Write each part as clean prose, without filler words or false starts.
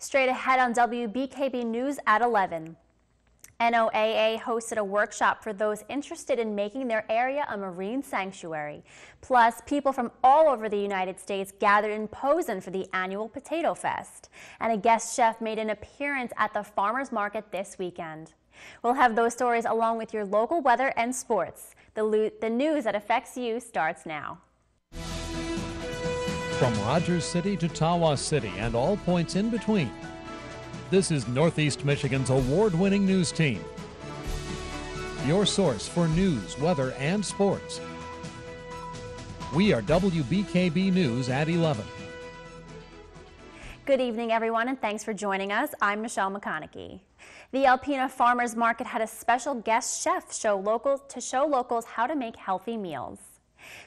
Straight ahead on WBKB News at 11. NOAA hosted a workshop for those interested in making their area a marine sanctuary. Plus, people from all over the United States gathered in Posen for the annual Potato Fest. And a guest chef made an appearance at the farmers market this weekend. We'll have those stories along with your local weather and sports. The news that affects you starts now. From Rogers City to Tawas City and all points in between, this is Northeast Michigan's award-winning news team. Your source for news, weather, and sports. We are WBKB News at 11. Good evening, everyone, and thanks for joining us. I'm Michelle McConaughey. The Alpena Farmers Market had a special guest chef show locals how to make healthy meals.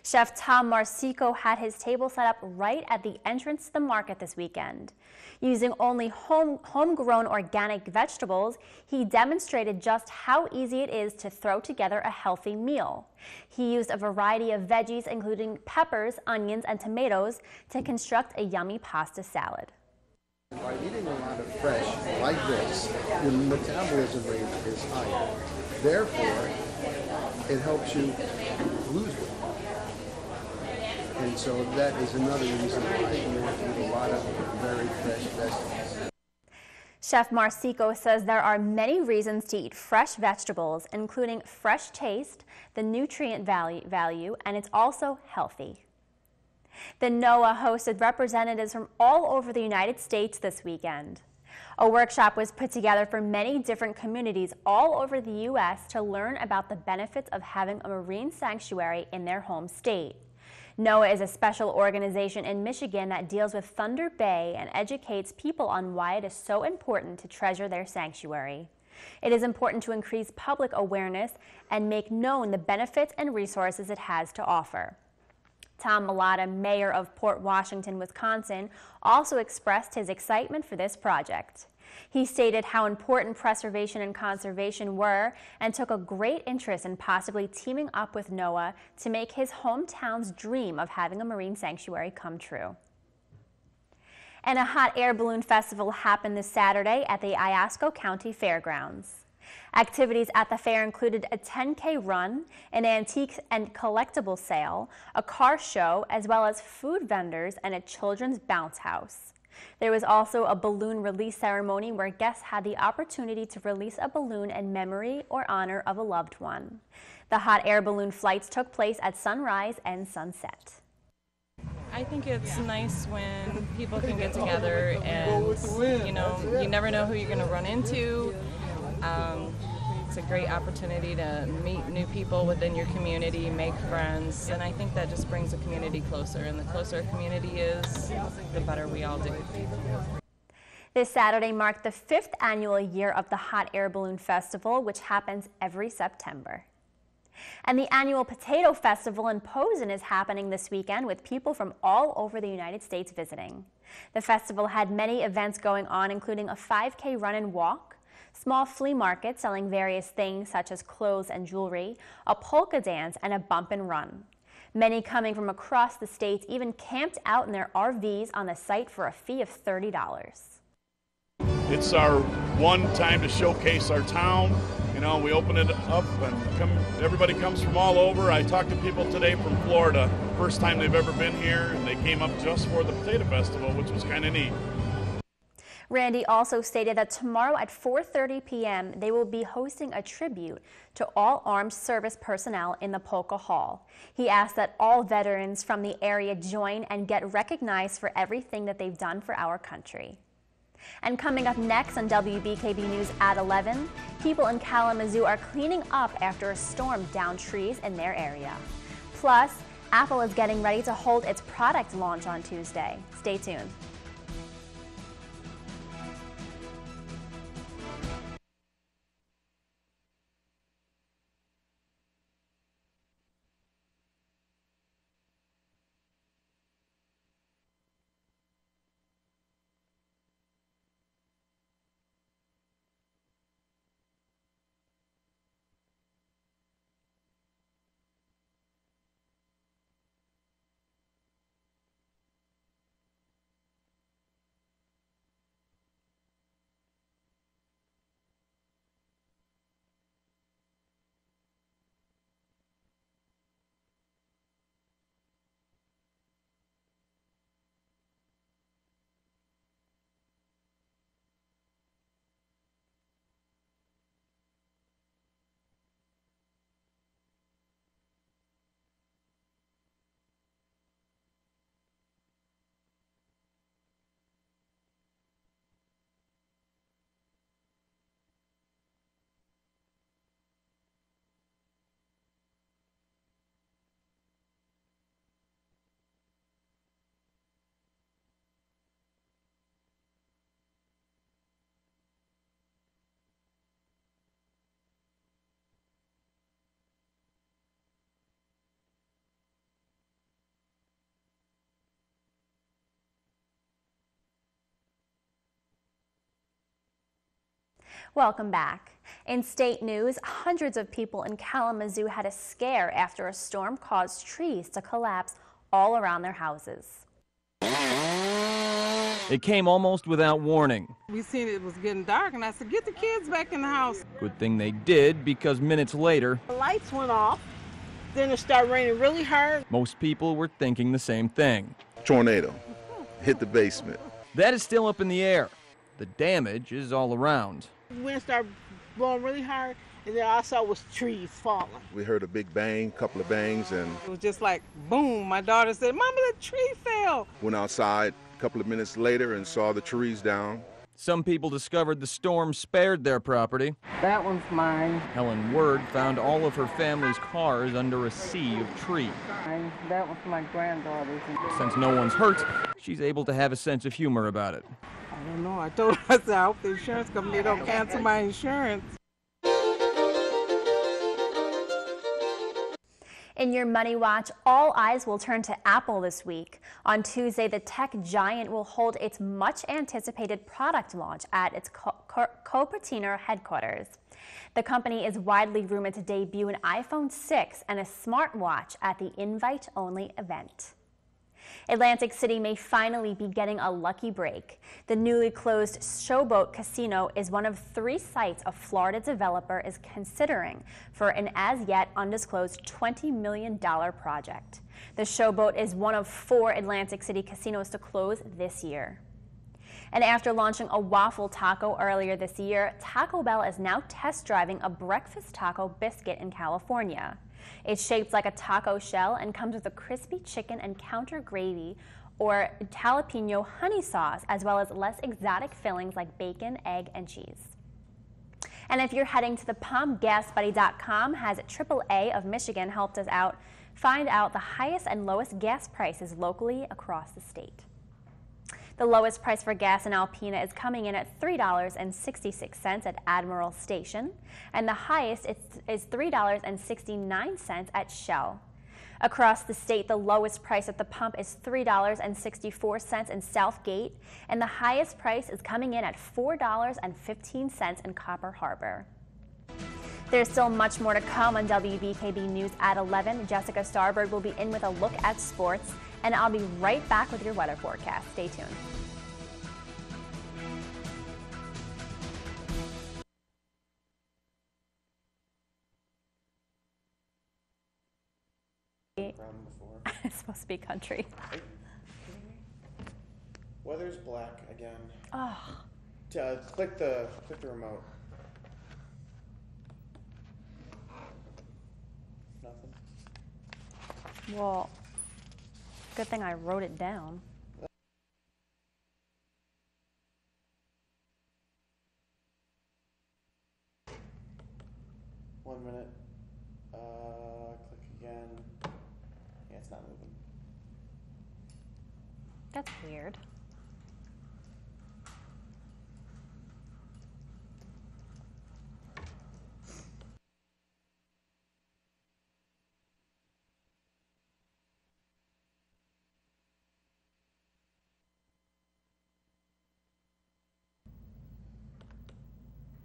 Chef Tom Marsico had his table set up right at the entrance to the market this weekend. Using only homegrown organic vegetables, he demonstrated just how easy it is to throw together a healthy meal. He used a variety of veggies, including peppers, onions, and tomatoes, to construct a yummy pasta salad. By eating a lot of fresh like this, your metabolism rate is higher. Therefore, it helps you lose weight. And so that is another reason why you have to eat a lot of very fresh vegetables. Chef Marsico says there are many reasons to eat fresh vegetables, including fresh taste, the nutrient value, and it's also healthy. The NOAA hosted representatives from all over the United States this weekend. A workshop was put together for many different communities all over the U.S. to learn about the benefits of having a marine sanctuary in their home state. NOAA is a special organization in Michigan that deals with Thunder Bay and educates people on why it is so important to treasure their sanctuary. It is important to increase public awareness and make known the benefits and resources it has to offer. Tom Malata, mayor of Port Washington, Wisconsin, also expressed his excitement for this project. He stated how important preservation and conservation were and took a great interest in possibly teaming up with NOAA to make his hometown's dream of having a marine sanctuary come true. And a hot air balloon festival happened this Saturday at the Iosco County Fairgrounds. Activities at the fair included a 10K run, an antique and collectible sale, a car show, as well as food vendors and a children's bounce house. There was also a balloon release ceremony where guests had the opportunity to release a balloon in memory or honor of a loved one. The hot air balloon flights took place at sunrise and sunset. I think it's nice when people can get together and, you never know who you're going to run into. It's a great opportunity to meet new people within your community, make friends, and I think that just brings the community closer, and the closer a community is, the better we all do. This Saturday marked the 5th annual year of the Hot Air Balloon Festival, which happens every September. And the annual Potato Festival in Posen is happening this weekend with people from all over the United States visiting. The festival had many events going on, including a 5K run and walk, small flea market selling various things such as clothes and jewelry, a polka dance, and a bump and run. Many coming from across the states even camped out in their RVs on the site for a fee of $30. It's our one time to showcase our town. We open it up and everybody comes from all over. I talked to people today from Florida, first time they've ever been here, and they came up just for the Potato Festival, which was kind of neat. Randy also stated that tomorrow at 4:30 p.m. they will be hosting a tribute to all armed service personnel in the Polka Hall. He asked that all veterans from the area join and get recognized for everything that they've done for our country. And coming up next on WBKB News at 11, people in Kalamazoo are cleaning up after a storm downed trees in their area. Plus, Apple is getting ready to hold its product launch on Tuesday. Stay tuned. Welcome back. In state news, hundreds of people in Kalamazoo had a scare after a storm caused trees to collapse all around their houses. It came almost without warning. We seen it was getting dark, and I said, get the kids back in the house. Good thing they did, because minutes later, The lights went off, then it started raining really hard. most people were thinking the same thing. Tornado hit the basement. That is still up in the air. The damage is all around. The wind started blowing really hard, and then all I saw was trees falling. We heard a big bang, couple of bangs, and It was just like, boom. My daughter said, Mama, the tree fell. went outside a couple of minutes later and saw the trees down. Some people discovered the storm spared their property. That one's mine. Helen Word found all of her family's cars under a sea of trees. That one's my granddaughter's. Since no one's hurt, she's able to have a sense of humor about it. I don't know. I told her, I said, I hope the insurance company don't cancel my insurance. In your Money Watch, all eyes will turn to Apple this week. On Tuesday, the tech giant will hold its much-anticipated product launch at its Cupertino headquarters. The company is widely rumored to debut an iPhone 6 and a smartwatch at the invite-only event. Atlantic City may finally be getting a lucky break. The newly closed Showboat Casino is one of 3 sites a Florida developer is considering for an as-yet undisclosed $20 million project. The Showboat is one of 4 Atlantic City casinos to close this year. And after launching a waffle taco earlier this year, Taco Bell is now test driving a breakfast taco biscuit in California. It's shaped like a taco shell and comes with a crispy chicken and counter gravy or jalapeno honey sauce, as well as less exotic fillings like bacon, egg, and cheese. And if you're heading to the pump, GasBuddy.com has AAA of Michigan helped us out find out the highest and lowest gas prices locally across the state. The lowest price for gas in Alpena is coming in at $3.66 at Admiral Station, and the highest is $3.69 at Shell. Across the state, the lowest price at the pump is $3.64 in Southgate, and the highest price is coming in at $4.15 in Copper Harbor. There's still much more to come on WBKB News at 11. Jessica Starberg will be in with a look at sports, and I'll be right back with your weather forecast. Stay tuned. It's supposed to be country. Weather's black again. Oh. Click the remote. Nothing. Well, good thing I wrote it down. One minute. Click again. Yeah, it's not moving. That's weird.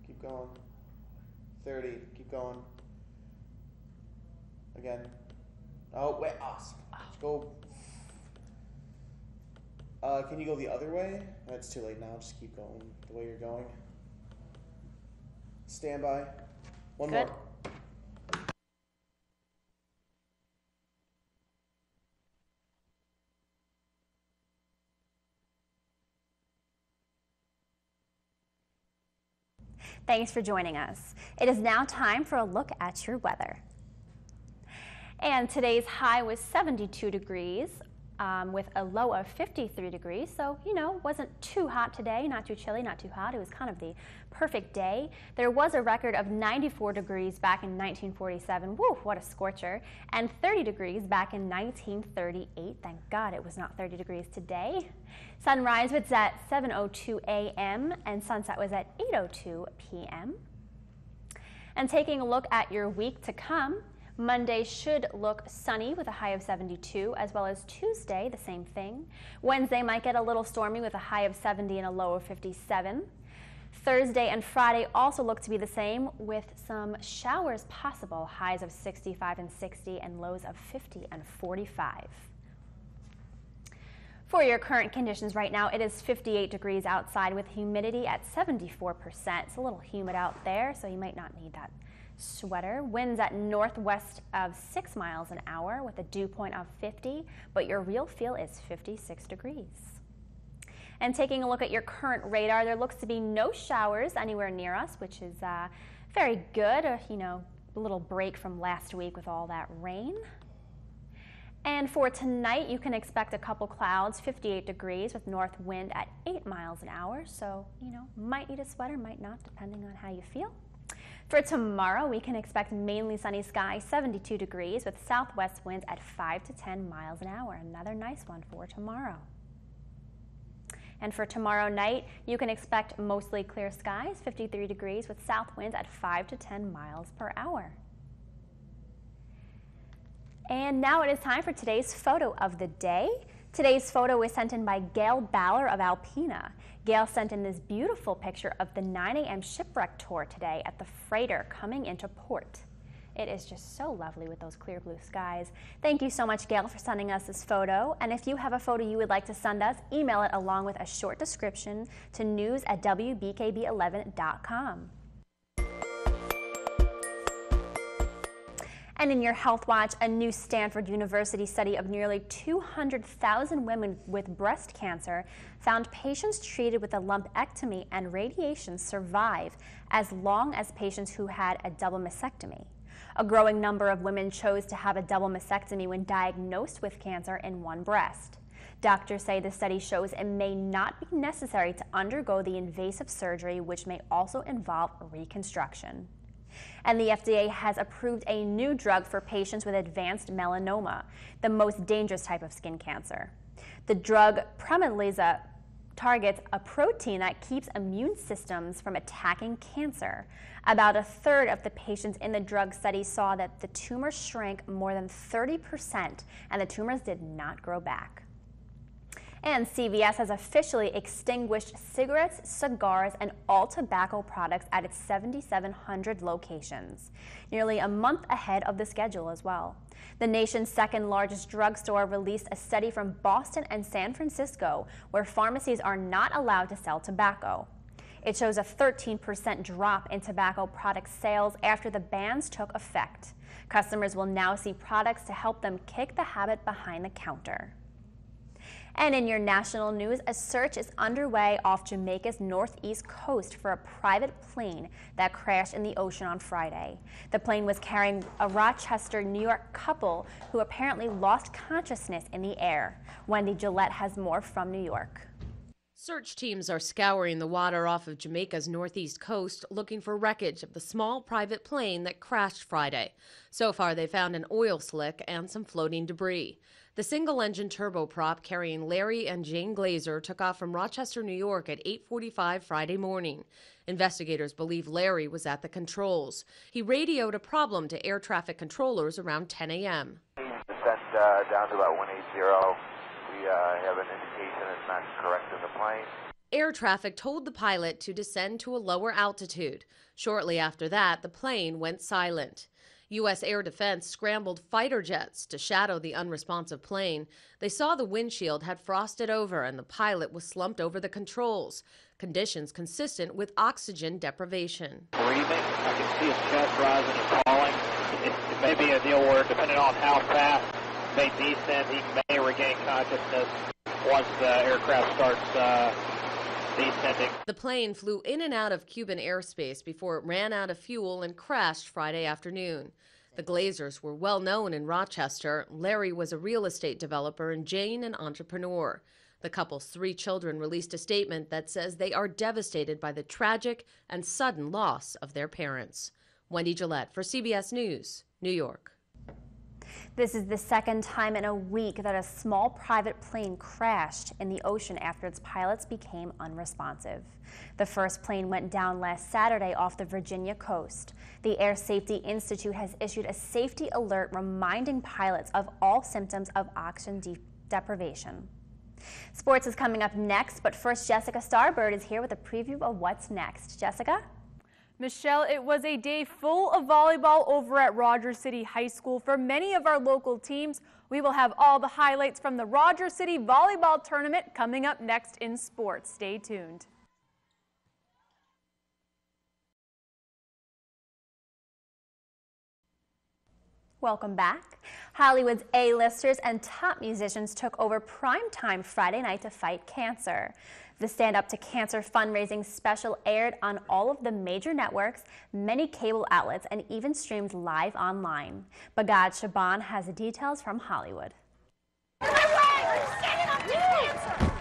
Keep going. 30. Keep going. Again. Oh, wait. Awesome. Just go. Can you go the other way? It's too late now. Just keep going the way you're going. Stand by. One Good. more. Thanks for joining us. It is now time for a look at your weather. And today's high was 72 degrees with a low of 53 degrees. So, you know, wasn't too hot today, not too chilly, not too hot. It was kind of the perfect day. There was a record of 94 degrees back in 1947. Woo, what a scorcher. And 30 degrees back in 1938. Thank God it was not 30 degrees today. Sunrise was at 7:02 a.m. and sunset was at 8:02 p.m. And taking a look at your week to come, Monday should look sunny with a high of 72, as well as Tuesday, the same thing. Wednesday might get a little stormy with a high of 70 and a low of 57. Thursday and Friday also look to be the same, with some showers possible, highs of 65 and 60 and lows of 50 and 45. For your current conditions right now, it is 58 degrees outside with humidity at 74%. It's a little humid out there, so you might not need that sweater. Winds at northwest of 6 miles an hour with a dew point of 50, but your real feel is 56 degrees. And taking a look at your current radar, there looks to be no showers anywhere near us, which is very good. You know, a little break from last week with all that rain. And for tonight, you can expect a couple clouds, 58 degrees with north wind at 8 miles an hour. So, you know, might need a sweater, might not, depending on how you feel. For tomorrow, we can expect mainly sunny skies, 72 degrees with southwest winds at 5 to 10 miles an hour. Another nice one for tomorrow. And for tomorrow night, you can expect mostly clear skies, 53 degrees with south winds at 5 to 10 miles per hour. And now it is time for today's photo of the day. Today's photo was sent in by Gail Baller of Alpena. Gail sent in this beautiful picture of the 9 a.m. shipwreck tour today at the freighter coming into port. It is just so lovely with those clear blue skies. Thank you so much, Gail, for sending us this photo. And if you have a photo you would like to send us, email it along with a short description to news@wbkb11.com. And in your Health Watch, a new Stanford University study of nearly 200,000 women with breast cancer found patients treated with a lumpectomy and radiation survive as long as patients who had a double mastectomy. A growing number of women chose to have a double mastectomy when diagnosed with cancer in one breast. Doctors say the study shows it may not be necessary to undergo the invasive surgery, which may also involve reconstruction. And the FDA has approved a new drug for patients with advanced melanoma, the most dangerous type of skin cancer. The drug Premleza targets a protein that keeps immune systems from attacking cancer. About a third of the patients in the drug study saw that the tumor shrank more than 30%, and the tumors did not grow back. And CVS has officially extinguished cigarettes, cigars, and all tobacco products at its 7,700 locations, nearly a month ahead of the schedule as well. The nation's second largest drugstore released a study from Boston and San Francisco where pharmacies are not allowed to sell tobacco. It shows a 13% drop in tobacco product sales after the bans took effect. Customers will now see products to help them kick the habit behind the counter. And in your national news, a search is underway off Jamaica's northeast coast for a private plane that crashed in the ocean on Friday. The plane was carrying a Rochester, New York couple who apparently lost consciousness in the air. Wendy Gillette has more from New York. Search teams are scouring the water off of Jamaica's northeast coast looking for wreckage of the small private plane that crashed Friday. So far, they found an oil slick and some floating debris. The single-engine turboprop carrying Larry and Jane Glazer took off from Rochester, New York at 8:45 Friday morning. Investigators believe Larry was at the controls. He radioed a problem to air traffic controllers around 10 a.m. Descent down to about 180. We have an indication it's not correct in the plane. Air traffic told the pilot to descend to a lower altitude. Shortly after that, the plane went silent. U.S. Air Defense scrambled fighter jets to shadow the unresponsive plane. They saw the windshield had frosted over and the pilot was slumped over the controls, conditions consistent with oxygen deprivation. Breathing, I can see his chest rising and falling. It may be a deal where, depending on how fast they descend, he may regain consciousness once the aircraft starts descending. The plane flew in and out of Cuban airspace before it ran out of fuel and crashed Friday afternoon. The Glazers were well known in Rochester. Larry was a real estate developer and Jane an entrepreneur. The couple's 3 children released a statement that says they are devastated by the tragic and sudden loss of their parents. Wendy Gillette for CBS News, New York. This is the second time in a week that a small private plane crashed in the ocean after its pilots became unresponsive. The first plane went down last Saturday off the Virginia coast. The Air Safety Institute has issued a safety alert reminding pilots of all symptoms of oxygen deprivation. Sports is coming up next, but first Jessica Starbird is here with a preview of what's next. Jessica? Michelle, it was a day full of volleyball over at Rogers City High School for many of our local teams. We will have all the highlights from the Rogers City Volleyball Tournament coming up next in sports. Stay tuned. Welcome back. Hollywood's A-listers and top musicians took over primetime Friday night to fight cancer. The Stand Up to Cancer fundraising special aired on all of the major networks, many cable outlets, and even streamed live online. Bagad Shaban has the details from Hollywood.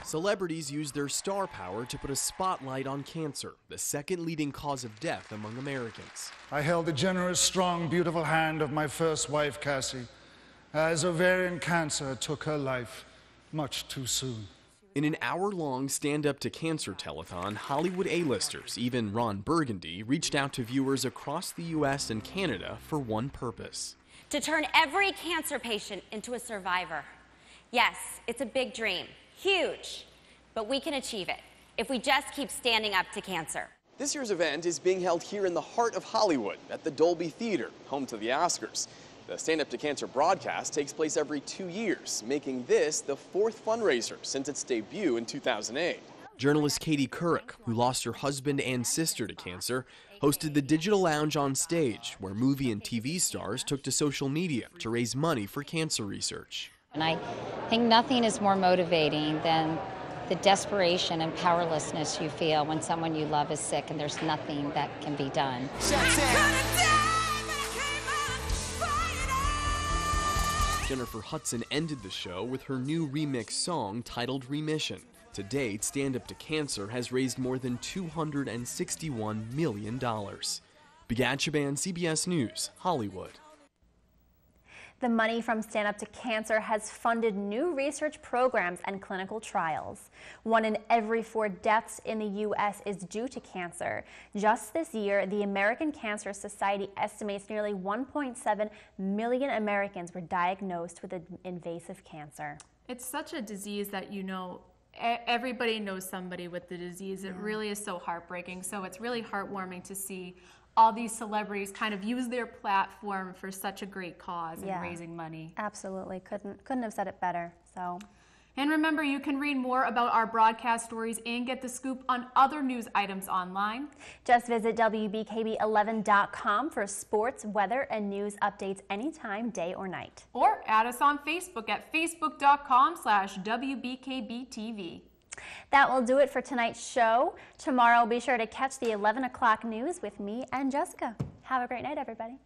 Celebrities use their star power to put a spotlight on cancer, the second leading cause of death among Americans. I held the generous, strong, beautiful hand of my first wife, Cassie, as ovarian cancer took her life much too soon. In an hour-long Stand Up to Cancer telethon, Hollywood A-listers, even Ron Burgundy, reached out to viewers across the U.S. and Canada for one purpose: to turn every cancer patient into a survivor. Yes, it's a big dream, huge, but we can achieve it if we just keep standing up to cancer. This year's event is being held here in the heart of Hollywood at the Dolby Theater, home to the Oscars. The Stand Up to Cancer broadcast takes place every 2 years, making this the fourth fundraiser since its debut in 2008. Journalist Katie Couric, who lost her husband and sister to cancer, hosted the Digital Lounge on Stage, where movie and TV stars took to social media to raise money for cancer research. And I think nothing is more motivating than the desperation and powerlessness you feel when someone you love is sick and there's nothing that can be done. Jennifer Hudson ended the show with her new remix song titled Remission. To date, Stand Up to Cancer has raised more than $261 million. Bagad Shaban, CBS News, Hollywood. The money from Stand Up to Cancer has funded new research programs and clinical trials. 1 in every 4 deaths in the U.S. is due to cancer. Just this year, the American Cancer Society estimates nearly 1.7 million Americans were diagnosed with invasive cancer. It's such a disease that, you know, everybody knows somebody with the disease. It really is so heartbreaking. So it's really heartwarming to see all these celebrities kind of use their platform for such a great cause and raising money. Absolutely. Couldn't have said it better. So. And remember, you can read more about our broadcast stories and get the scoop on other news items online. Just visit WBKB11.com for sports, weather, and news updates anytime, day or night. Or add us on Facebook at facebook.com/WBKBTV. That will do it for tonight's show. Tomorrow, be sure to catch the 11 o'clock news with me and Jessica. Have a great night, everybody.